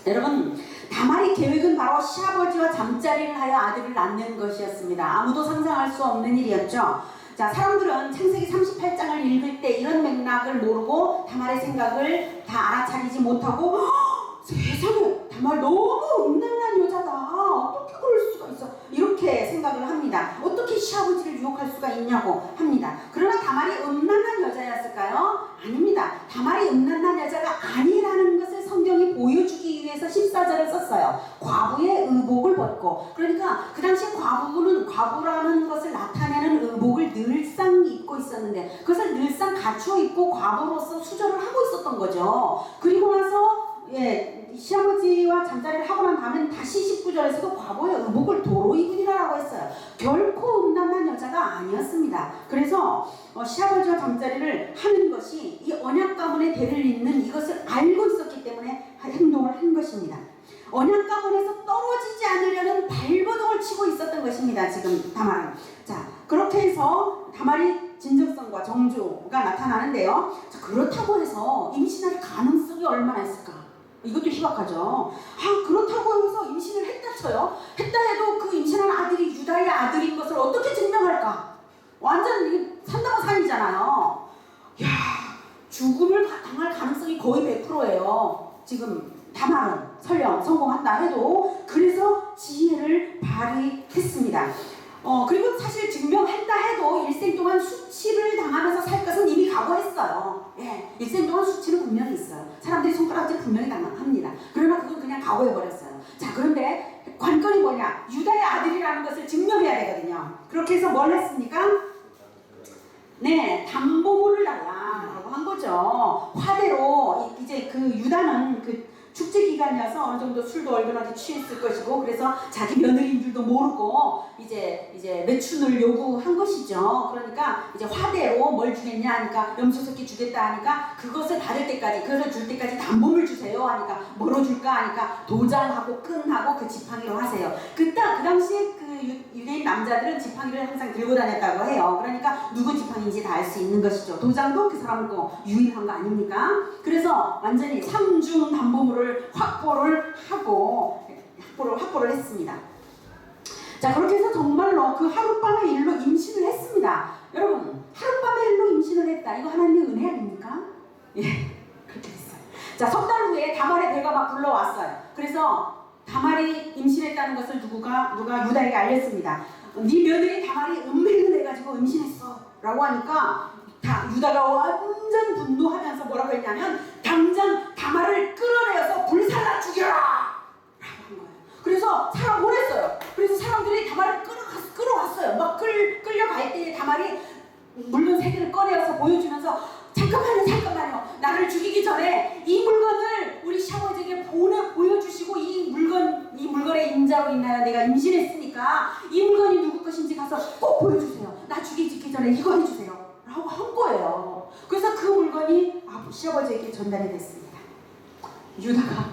여러분, 다말의 계획은 바로 시아버지와 잠자리를 하여 아들을 낳는 것이었습니다. 아무도 상상할 수 없는 일이었죠. 자, 사람들은 창세기 38장을 읽을 때 이런 맥락을 모르고 다말의 생각을 다 알아차리지 못하고 세상에 다말 너무 음란한 여자다. 어떻게 그럴 수가 있어. 이렇게 생각을 합니다. 어떻게 시아버지를 유혹할 수가 있냐고 합니다. 그러나 다말이 음란한 여자였을까요? 아닙니다. 다말이 음란한 여자가 아니라는 것을 성경이 보여주기 위해서 14절을 썼어요. 과부의 의복을 벗고. 그러니까 그 당시에 과부는 과부라는 것을 나타내는 의복을 늘상 입고 있었는데 그것을 늘상 갖추어 입고 과부로서 수절을 하고 있었던 거죠. 그리고 나서 시아버지와 잠자리를 하고 난 다음에 다시 19절에서도 과부의 의복을 도로 입으리라고 했어요. 결코 음란한 여자가 아니었습니다. 그래서 시아버지와 잠자리를 하는 것이 이 언약 가문의 대를 잇는 이것을 알고 있었기 때문에 행동을 한 것입니다. 언약 가문에서 떨어지지 않으려는 발버둥을 치고 있었던 것입니다. 지금 다말은. 자, 그렇게 해서 다말이 진정성과 정조가 나타나는데요. 자, 그렇다고 해서 임신할 가능성이 얼마나 있을까? 이것도 희박하죠. 그렇다고 해서 임신을 했다 쳐요. 했다 해도 그 임신한 아들이 유다의 아들인 것을 어떻게 증명할까? 완전 이게 산다고 산이잖아요. 야, 죽음을 당할 가능성이 거의 100%예요. 지금 다말은 설령 성공한다 해도. 그래서 지혜를 발휘했습니다. 그리고 사실 증명했다 해도 일생 동안 수치를 당하면서 살 것은 이미 각오했어요. 예, 일생 동안 수치는 분명히 있어요. 사람들이 손가락질 분명히 당합니다. 그러나 그건 그냥 각오해버렸어요. 자, 그런데 관건이 뭐냐? 유다의 아들이라는 것을 증명해야 되거든요. 그렇게 해서 뭘 했습니까? 네, 담보물을 달라고 한 거죠. 화대로 이제 그 유다는 그 축제 기간이어서 어느 정도 술도 얼큰하게 취했을 것이고, 그래서 자기 며느리인 줄도 모르고 이제 매춘을 요구한 것이죠. 그러니까 이제 화대로 뭘 주겠냐 하니까 염소 새끼 주겠다 하니까 그것을 받을 때까지, 그것을 줄 때까지 담보물 주세요 하니까 뭐로 줄까 하니까 도장하고 끈하고 그 지팡이로 하세요. 그 당시에 그 유대인 남자들은 지팡이를 항상 들고 다녔다고 해요. 그러니까 누구 지팡이인지 다 알 수 있는 것이죠. 도장도 그 사람은 또 유일한 거 아닙니까? 그래서 완전히 삼중 담보물을 확보를 했습니다. 자, 그렇게 해서 정말로 그 하룻밤의 일로 임신을 했습니다. 여러분, 하룻밤의 일로 임신을 했다. 이거 하나님의 은혜 아닙니까? 예, 그렇게 됐어요. 자, 석 달 후에 다말의 배가 막 불러왔어요. 그래서 다말이 임신했다는 것을 누가 유다에게 알렸습니다. 네 며느리 다말이 음행을 해가지고 임신했어 라고 하니까 유다가 완전 분노하면서 뭐라고 했냐면 당장 다말을 끌어내어서 불살라 죽여라 라고 한 거예요. 그래서 사람 보냈어요. 그래서 사람들이 다말을 끌어왔어요. 막 끌려갈 때 다말이 물건 3개를 꺼내어서 보여주면서 잠깐만요. 나를 죽이기 전에 이 물건을 우리 시아버지에게 보여주시고 이 물건의 인자로 인하여 내가 임신했으니까 이 물건이 누구 것인지 가서 꼭 보여주세요. 나 죽이기 전에 이거 해주세요. 라고 한 거예요. 그래서 그 물건이 시아버지에게 전달이 됐습니다. 유다가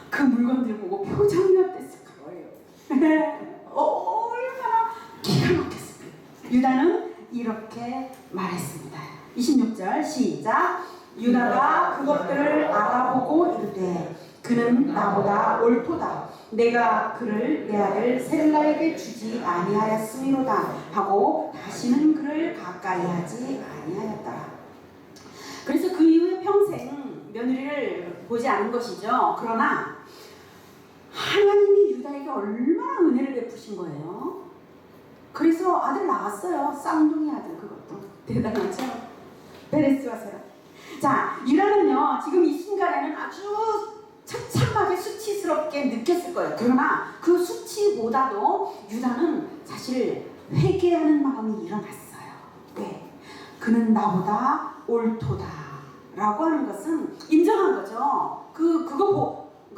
그 물건들 보고 표정이 어땠을까 거예요. 얼마나 기가 막혔습니다. 유다는 이렇게 말했습니다. 26절 시작. 유다가 그것들을 알아보고 이르되 그는 나보다 옳도다. 내가 그를 내 아들 셀라에게 주지 아니하였음이로다 하고 다시는 그를 가까이 하지 아니하였더라. 그래서 그 이후에 평생 며느리를 보지 않은 것이죠. 그러나 하나님이 유다에게 얼마나 은혜를 베푸신 거예요. 그래서 아들 낳았어요. 쌍둥이 아들. 그것도 대단하죠. 베레스와 세라. 자, 유다는요 지금 이 순간에는 아주 처참하게 수치스럽게 느꼈을 거예요. 그러나 그 수치보다도 유다는 사실 회개하는 마음이 일어났어요. 왜? 그는 나보다 옳도다 라고 하는 것은 인정한 거죠. 그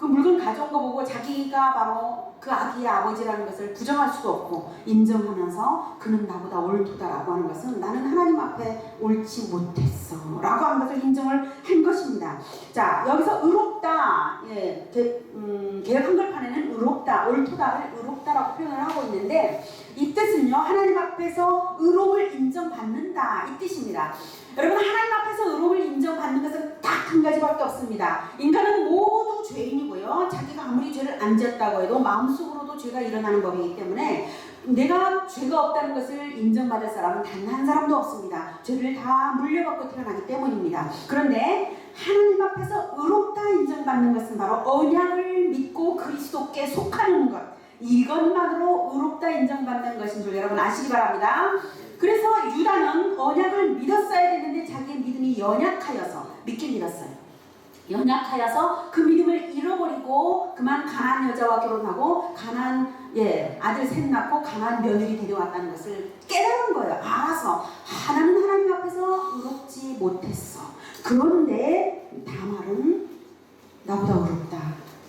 물건 가져온 거 보고 자기가 바로 그 아기의 아버지라는 것을 부정할 수도 없고 인정하면서 그는 나보다 옳도다라고 하는 것은 나는 하나님 앞에 옳지 못했어 라고 하는 것을 인정을 한 것입니다. 자, 여기서 의롭다, 개역 한글판에는 의롭다, 옳도다를 의롭다라고 표현을 하고 있는데 이 뜻은요 하나님 앞에서 의로움을 인정받는다 이 뜻입니다. 여러분, 하나님 앞에서 의로움을 인정받는 것은 딱 한 가지밖에 없습니다. 인간은 모두 죄인이고요. 자기가 아무리 죄를 안 지었다고 해도 마음속으로도 죄가 일어나는 법이기 때문에 내가 죄가 없다는 것을 인정받을 사람은 단 한 사람도 없습니다. 죄를 다 물려받고 태어나기 때문입니다. 그런데 하나님 앞에서 의롭다 인정받는 것은 바로 언약을 믿고 그리스도께 속하는 것, 이것만으로 의롭다 인정받는 것인 줄 여러분 아시기 바랍니다. 그래서 유다는 언약을 믿었어야 되는데 자기의 믿음이 연약하여서 믿긴 믿었어요. 연약하여서 그 믿음을 잃어버리고 그만 가나안 여자와 결혼하고 가나안 아들 셋 낳고 가나안 며느리 데려왔다는 것을 깨달은 거예요. 알아서 나는 하나님 앞에서 의롭지 못했어. 그런데 다말은 나보다 의롭다.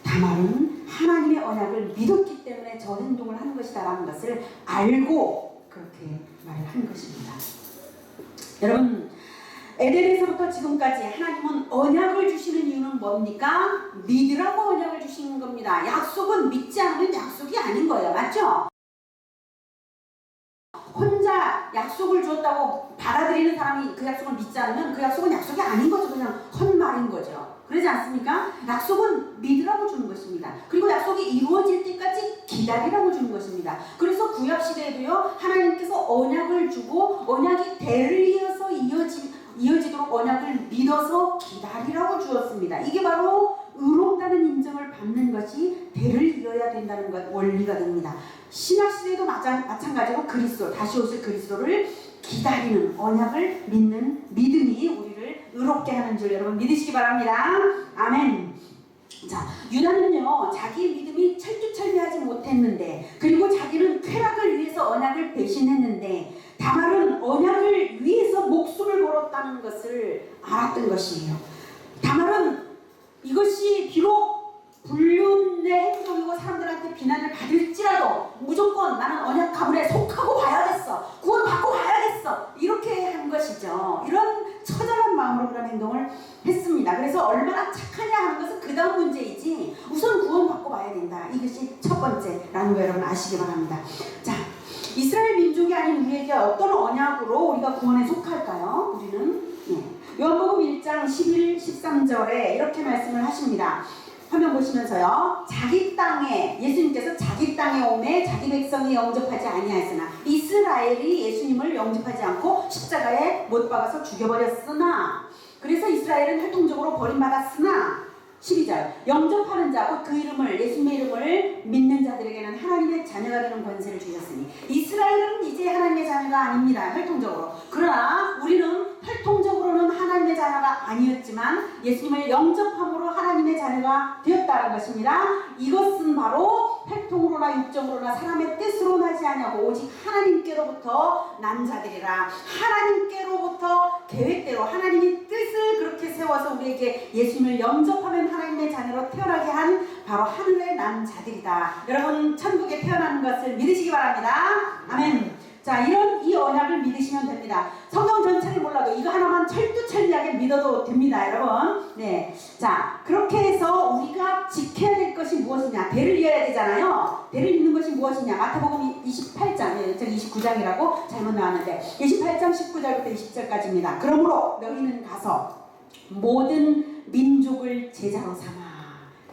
다말은 하나님의 언약을 믿었기 때문에 저 행동을 하는 것이다라는 것을 알고 그렇게 말을 한 것입니다. 여러분, 에덴에서부터 지금까지 하나님은 언약을 주시는 이유는 뭡니까? 믿으라고 언약을 주시는 겁니다. 약속은 믿지 않으면 약속이 아닌 거예요. 맞죠? 혼자 약속을 주었다고 받아들이는 사람이 그 약속을 믿지 않으면 그 약속은 약속이 아닌 거죠. 그냥 헛말인 거죠. 그러지 않습니까? 약속은 믿으라고 주는 것입니다. 그리고 약속이 이루어질 때까지 기다리라고 주는 것입니다. 그래서 구약시대에도요 하나님께서 언약을 주고 언약이 대를 이어서 이어지도록 언약을 믿어서 기다리라고 주었습니다. 이게 바로 의롭다는 인정을 받는 것이 대를 이어야 된다는 것 원리가 됩니다. 신약시대에도 마찬가지로 그리스도, 다시 오실 그리스도를 기다리는 언약을 믿는 믿음이 우리를 의롭게 하는 줄 여러분 믿으시기 바랍니다. 아멘. 자, 유다는요 자기의 믿음이 철두철미하지 못했는데 그리고 자기는 쾌락을 위해서 언약을 배신했는데 다말은 언약을 위해서 목숨을 걸었다는 것을 알았던 것이에요. 다말은 이것이 비록 불륜의 행동이고 사람들한테 비난을 받을지라도 무조건 나는 언약 가문에 속하고 봐야겠어, 구원받고 봐야겠어, 이렇게 한 것이죠. 이런 처절한 마음으로 그런 행동을 했습니다. 그래서 얼마나 착하냐 하는 것은 그 다음 문제이지 우선 구원받고 봐야 된다, 이것이 첫 번째라는 거 여러분 아시기 바랍니다. 자, 이스라엘 민족이 아닌 우리에게 어떤 언약으로 우리가 구원에 속할까요? 우리는 요한복음 1장 11, 13절에 이렇게 말씀을 하십니다. 화면 보시면서요. 자기 땅에, 예수님께서 자기 땅에 오매 자기 백성이 영접하지 아니하였으나 이스라엘이 예수님을 영접하지 않고 십자가에 못 박아서 죽여버렸으나, 그래서 이스라엘은 혈통적으로 버림받았으나 12절 영접하는 자 곧 그 이름을, 예수님의 이름을 믿는 자들에게는 하나님의 자녀가 되는 권세를 주셨으니, 이스라엘은 이제 하나님의 자녀가 아닙니다. 혈통적으로. 그러나 우리는 혈통적으로는 하나님의 자녀가 아니었지만 예수님을 영접함으로 하나님의 자녀가 되었다는 것입니다. 이것은 바로 혈통으로나 육정으로나 사람의 뜻으로 나지 아니하고 오직 하나님께로부터 난 자들이라. 하나님께로부터 계획대로 하나님이 뜻을 그렇게 세워서 우리에게 예수님을 영접하면 하나님의 자녀로 태어나게 한 바로 하늘에 난 자들이다. 여러분, 천국에 태어나는 것을 믿으시기 바랍니다. 아멘. 자, 이 언약을 믿으시면 됩니다. 성경 전체를 몰라도 이거 하나만 철두철미하게 믿어도 됩니다, 여러분. 네. 자, 그렇게 해서 우리가 지켜야 될 것이 무엇이냐? 대를 이어야 되잖아요. 대를 잇는 것이 무엇이냐? 마태복음 28장, 저기 29장이라고 잘못 나왔는데 28장 19절부터 20절까지입니다. 그러므로 너희는 가서 모든 민족을 제자로 삼아.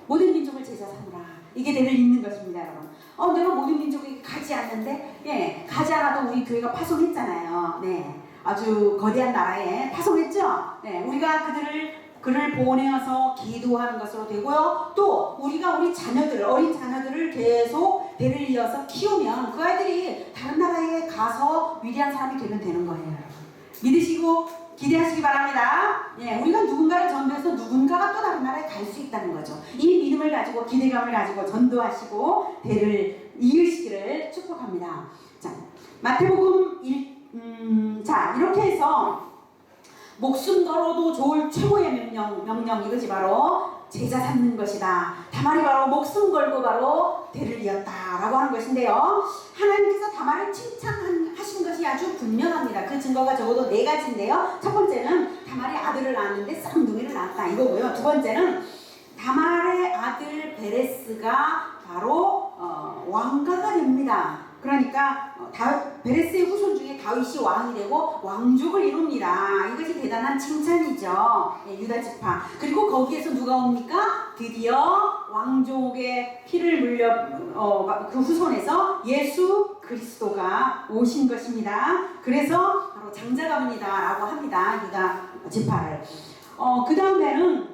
모든 민족을 제자 삼으라. 이게 대를 잇는 것입니다, 여러분. 내가 모든 민족에게 가지 않는데, 예, 가지 않아도 우리 교회가 파송했잖아요. 네, 아주 거대한 나라에 파송했죠. 네, 우리가 그를 보내어서 기도하는 것으로 되고요. 또 우리가 우리 자녀들, 어린 자녀들을 계속 대를 이어서 키우면 그 아이들이 다른 나라에 가서 위대한 사람이 되면 되는 거예요, 여러분. 믿으시고 기대하시기 바랍니다. 예, 우리가 누군가를 전도해서 누군가가 또 다른 나라에 갈 수 있다는 거죠. 이 믿음을 가지고 기대감을 가지고 전도하시고 대를 이으시기를 축복합니다. 자, 마태복음 자, 이렇게 해서 목숨 걸어도 좋을 최고의 명령 이것이 바로 제자 삼는 것이다. 다말이 바로 목숨 걸고 바로 대를 이었다라고 하는 것인데요. 하나님께서 다말을 칭찬하신 것이 아주 분명합니다. 그 증거가 적어도 4가지인데요. 첫 번째는 다말이 아들을 낳았는데 쌍둥이를 낳았다 이거고요. 두 번째는 다말의 아들 베레스가 바로 왕가가 됩니다. 그러니까 베레스의 후손 중에 다윗이 왕이 되고 왕족을 이룹니다. 이것이 대단한 칭찬이죠. 유다 지파. 그리고 거기에서 누가 옵니까? 드디어 왕족의 피를 물려 그 후손에서 예수 그리스도가 오신 것입니다. 그래서 바로 장자가문이다라고 합니다. 유다 지파를. 그 다음에는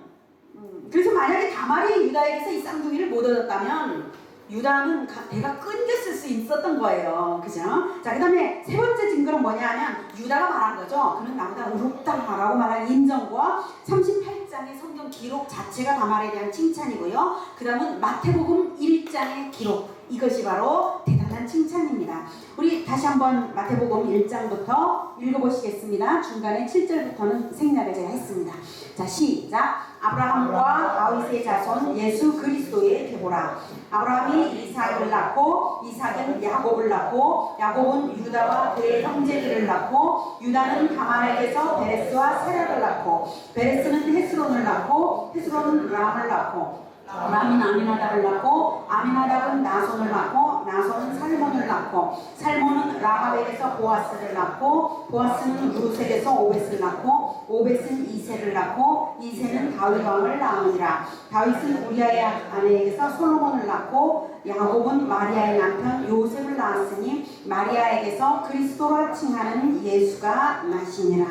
그래서 만약에 다말이 유다에게서 이 쌍둥이를 못 얻었다면 유다는 대가 끊겼을 수 있었던 거예요. 그죠? 자, 그 다음에 세 번째 증거는 뭐냐 하면 유다가 말한 거죠. 그는 나보다 의롭다라고 말한 인정과 38장의 성경 기록 자체가 다말에 대한 칭찬이고요. 그 다음은 마태복음 1장의 기록. 이것이 바로 대단한 칭찬입니다. 우리 다시 한번 마태복음 1장부터 읽어보시겠습니다. 중간에 7절부터는 생략을 제가 했습니다. 자, 시작. 아브라함과 다윗의 자손 예수 그리스도의 계보라. 아브라함이 이삭을 낳고 이삭은 야곱을 낳고 야곱은 유다와 그의 형제들을 낳고 유다는 다말에게서 베레스와 세라를 낳고 베레스는 헤스론을 낳고 헤스론은 람을 낳고 람은 아미나답을 낳고 아미나답은 나손을 낳고 나손은 살몬을 낳고 살몬은 라합에게서 보아스를 낳고 보아스는 루셋에서 오벳을 낳고 오벳은 이새를 낳고 이새는 다윗 왕을 낳으니라. 다윗은 우리아의 아내에게서 솔로몬을 낳고 야곱은 마리아의 남편 요셉을 낳았으니 마리아에게서 그리스도라 칭하는 예수가 나시니라.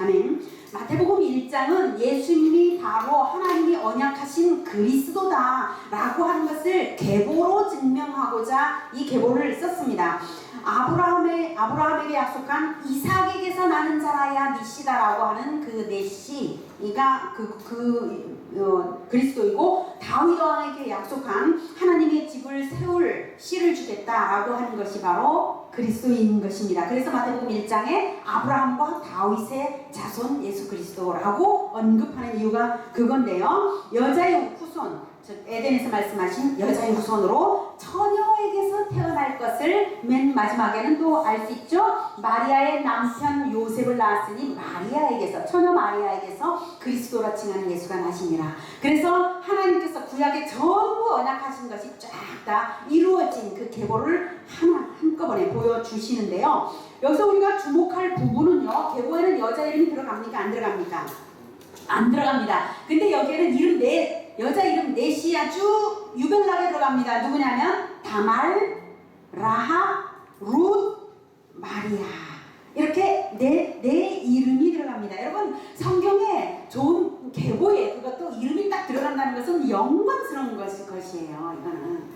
아멘. 마태복음 1장은 예수님이 바로 하나님이 언약하신 그리스도다 라고 하는 것을 계보로 증명하고자 이 계보를 썼습니다. 아브라함에게 약속한 이삭에게서 나는 자라야 니시다라고 하는 그 네시가 그리스도이고 다윗 왕에게 약속한 하나님의 집을 세울 씨를 주겠다라고 하는 것이 바로 그리스도인 것입니다. 그래서 마태복음 1장에 아브라함과 다윗의 자손 예수 그리스도라고 언급하는 이유가 그건데요. 여자의 후손, 즉 에덴에서 말씀하신 여자의 후손으로 처녀에게서 태어날 것을 맨 마지막에는 또 알 수 있죠. 마리아의 남편 요셉을 낳았으니 마리아에게서, 처녀 마리아에게서 그리스도라 칭하는 예수가 나시니라. 그래서 하나님께서 구약에 전부 언약하신 것이 쫙 다 이루어진 그 계보를 한꺼번에 보여주시는데요. 여기서 우리가 주목할 부분은요, 계보에는 여자 이름이 들어갑니까? 안 들어갑니까? 안 들어갑니다. 근데 여기에는 여자 이름 넷이 아주 유별나게 들어갑니다. 누구냐면 다말, 라합, 룻, 마리아. 이렇게 네 이름이 들어갑니다. 여러분, 성경에 좋은 계보에 그것도 이름이 딱 들어간다는 것은 영광스러운 것이에요. 이거는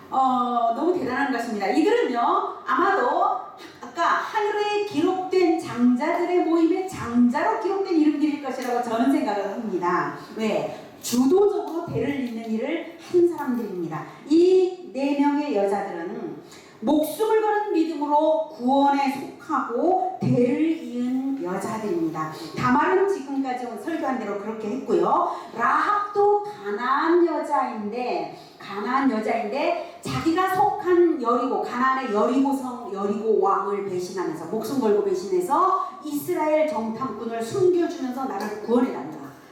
너무 대단한 것입니다. 이들은요, 아마도 아까 하늘에 기록된 장자들의 모임의 장자로 기록된 이름들일 것이라고 저는 생각을 합니다. 왜? 주도적으로 대를 잇는 일을 한 사람들입니다. 이 4명의 여자들은 목숨을 거는 믿음으로 구원에 속하고 대를 이은 여자들입니다. 다말은 지금까지 설교한 대로 그렇게 했고요. 라합도 가나안 여자인데 자기가 속한 여리고, 가나안의 여리고 왕을 배신하면서, 목숨 걸고 배신해서 이스라엘 정탐꾼을 숨겨주면서 나를 구원해달라,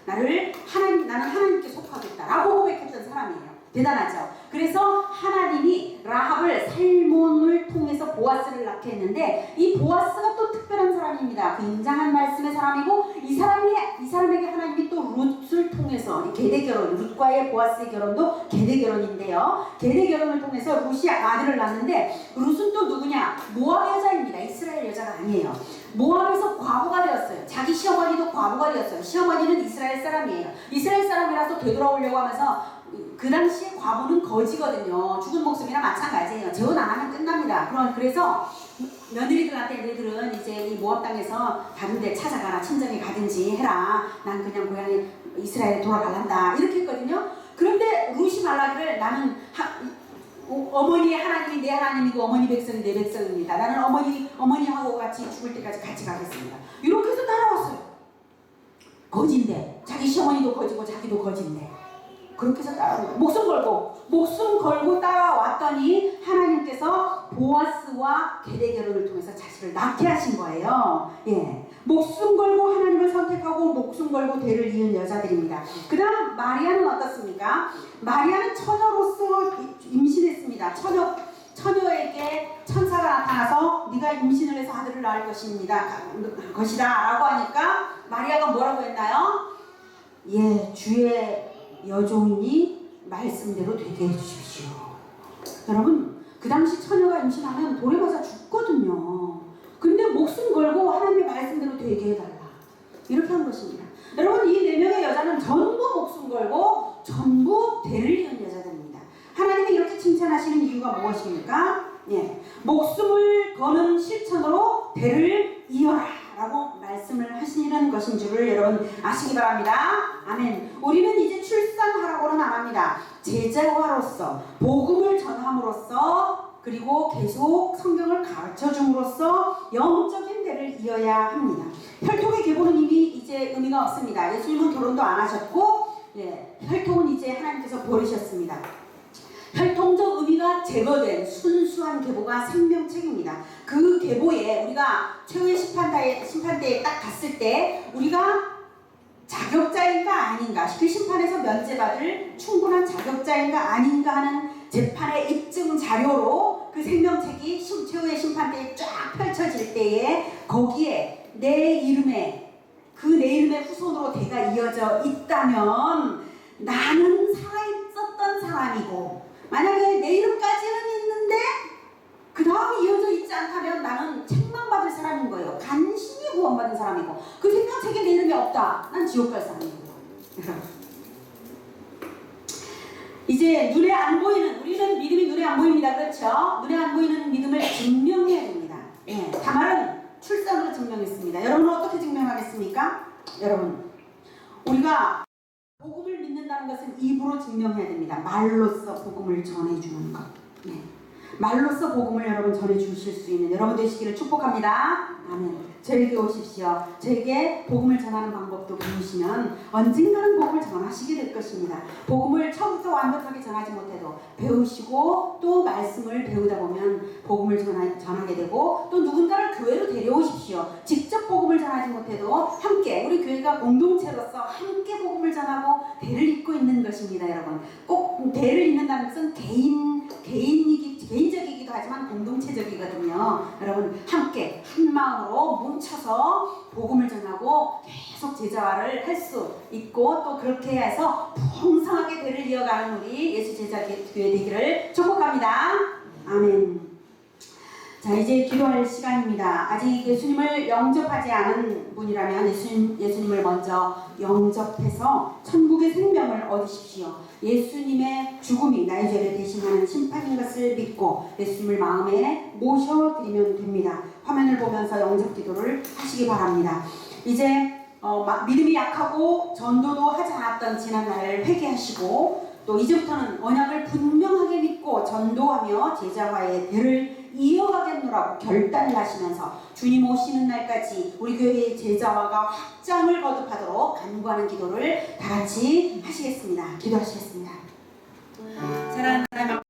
나는 하나님께 속하겠다라고 고백했던 사람이에요. 대단하죠. 그래서 하나님이 라합을 살몬을 통해서 보아스를 낳게 했는데 이 보아스가 또 특별한 사람입니다. 굉장한 말씀의 사람이고 이 사람에게 하나님이 또 룻을 통해서 계대 결혼, 룻과의 보아스의 결혼도 계대 결혼인데요. 계대 결혼을 통해서 룻이 아들을 낳는데 룻은 또 누구냐? 모압 여자입니다. 이스라엘 여자가 아니에요. 모압에서 과부가 되었어요. 자기 시어머니도 과부가 되었어요. 시어머니는 이스라엘 사람이에요. 이스라엘 사람이라서 되돌아오려고 하면서 그 당시에 과부는 거지거든요. 죽은 목숨이랑 마찬가지예요. 재혼 안 하면 끝납니다. 그래서 며느리들한테 너희들은 이제 이 모압 땅에서 다른 데 찾아가라. 친정에 가든지 해라. 난 그냥 고향에 이스라엘에 돌아갈란다. 이렇게 했거든요. 그런데 룻이 말하기를 나는 어머니의 하나님이 내 하나님이고 어머니 백성이 내 백성입니다. 나는 어머니하고 같이 죽을 때까지 같이 가겠습니다. 이렇게 해서 따라왔어요. 거지인데 자기 시어머니도 거지고 자기도 거지인데 그렇게 해서 따라온 목숨 걸고 따라왔더니 하나님께서 보아스와 계대 결혼을 통해서 자식을 낳게 하신 거예요. 예, 목숨 걸고 하나님을 선택하고 목숨 걸고 대를 이은 여자들입니다. 그 다음 마리아는 어떻습니까? 마리아는 처녀로서 임신했습니다. 처녀에게 천사가 나타나서 네가 임신을 해서 아들을 낳을 것이다 라고 하니까 마리아가 뭐라고 했나요? 예, 주의 여종이니 말씀대로 되게 해주십시오. 여러분, 그 당시 처녀가 임신하면 돌에 맞아 죽거든요. 근데 목숨 걸고 하나님의 말씀대로 되게 해달라. 이렇게 한 것입니다. 여러분, 이 4명의 여자는 전부 목숨 걸고 전부 대를 이은 여자들입니다. 하나님이 이렇게 칭찬하시는 이유가 무엇입니까? 예, 목숨을 거는 실천으로 대를 이어라 라고 말씀을 하시는 것인 줄을 여러분 아시기 바랍니다. 아멘. 우리는 이제 출산하라고는 안 합니다. 제자화로서 복음을 전함으로써 그리고 계속 성경을 가르쳐줌으로써 영적인 대를 이어야 합니다. 혈통의 계보는 이미 이제 의미가 없습니다. 예수님은 결혼도 안 하셨고 혈통은 이제 하나님께서 버리셨습니다. 혈통적 의미가 제거된 순수한 계보가 생명책입니다. 그 계보에 우리가 최후의 심판대에 딱 갔을 때 우리가 자격자인가 아닌가, 그 심판에서 면제받을 충분한 자격자인가 아닌가 하는 재판의 입증 자료로 그 생명책이 최후의 심판대에 쫙 펼쳐질 때에 거기에 내 이름의 후손으로 대가 이어져 있다면 나는 살아있었던 사람이고 만약에 내 이름까지는 있는데 그 다음이 이어져 있지 않다면 나는 책망받을 사람인 거예요. 간신히 구원받은 사람이고 그 생명책에 내 이름이 없다. 난 지옥 갈 사람이고. 이제 눈에 안 보이는, 우리는 믿음이 눈에 안 보입니다. 그렇죠? 눈에 안 보이는 믿음을 증명해야 됩니다. 예, 다말은 출산으로 증명했습니다. 여러분은 어떻게 증명하겠습니까? 여러분, 우리가 복음을 믿는다는 것은 입으로 증명해야 됩니다. 말로써 복음을 전해주는 것. 네. 말로써 복음을 여러분 전해주실 수 있는 여러분 되시기를 축복합니다. 아멘. 저에게 오십시오. 저에게 복음을 전하는 방법도 배우시면 언젠가는 복음을 전하시게 될 것입니다. 복음을 처음부터 완벽하게 전하지 못해도 배우시고 또 말씀을 배우다 보면 복음을 전하게 되고 또 누군가를 교회로 데려오십시오. 직접 복음을 전하지 못해도 함께 우리 교회가 공동체로서 함께 복음을 전하고 대를 잇고 있는 것입니다. 여러분 꼭 대를 잇는다는 것은 개인적이기도 하지만 공동체적이거든요. 여러분 함께 한 마음으로 뭉쳐서 복음을 전하고 계속 제자화를 할 수 있고 또 그렇게 해서 풍성하게 대를 이어가는 우리 예수 제자 교회 되기를 축복합니다. 아멘. 자, 이제 기도할 시간입니다. 아직 예수님을 영접하지 않은 분이라면 예수님을 먼저 영접해서 천국의 생명을 얻으십시오. 예수님의 죽음이 나의 죄를 대신하는 심판인 것을 믿고 예수님을 마음에 모셔드리면 됩니다. 화면을 보면서 영접 기도를 하시기 바랍니다. 이제 믿음이 약하고 전도도 하지 않았던 지난날을 회개하시고 또 이제부터는 언약을 분명하게 믿고 전도하며 제자화의 대를 이어가겠노라고 결단을 하시면서 주님 오시는 날까지 우리 교회의 제자화가 확장을 거듭하도록 간구하는 기도를 다 같이 하시겠습니다. 기도하시겠습니다. 사랑하는 하나님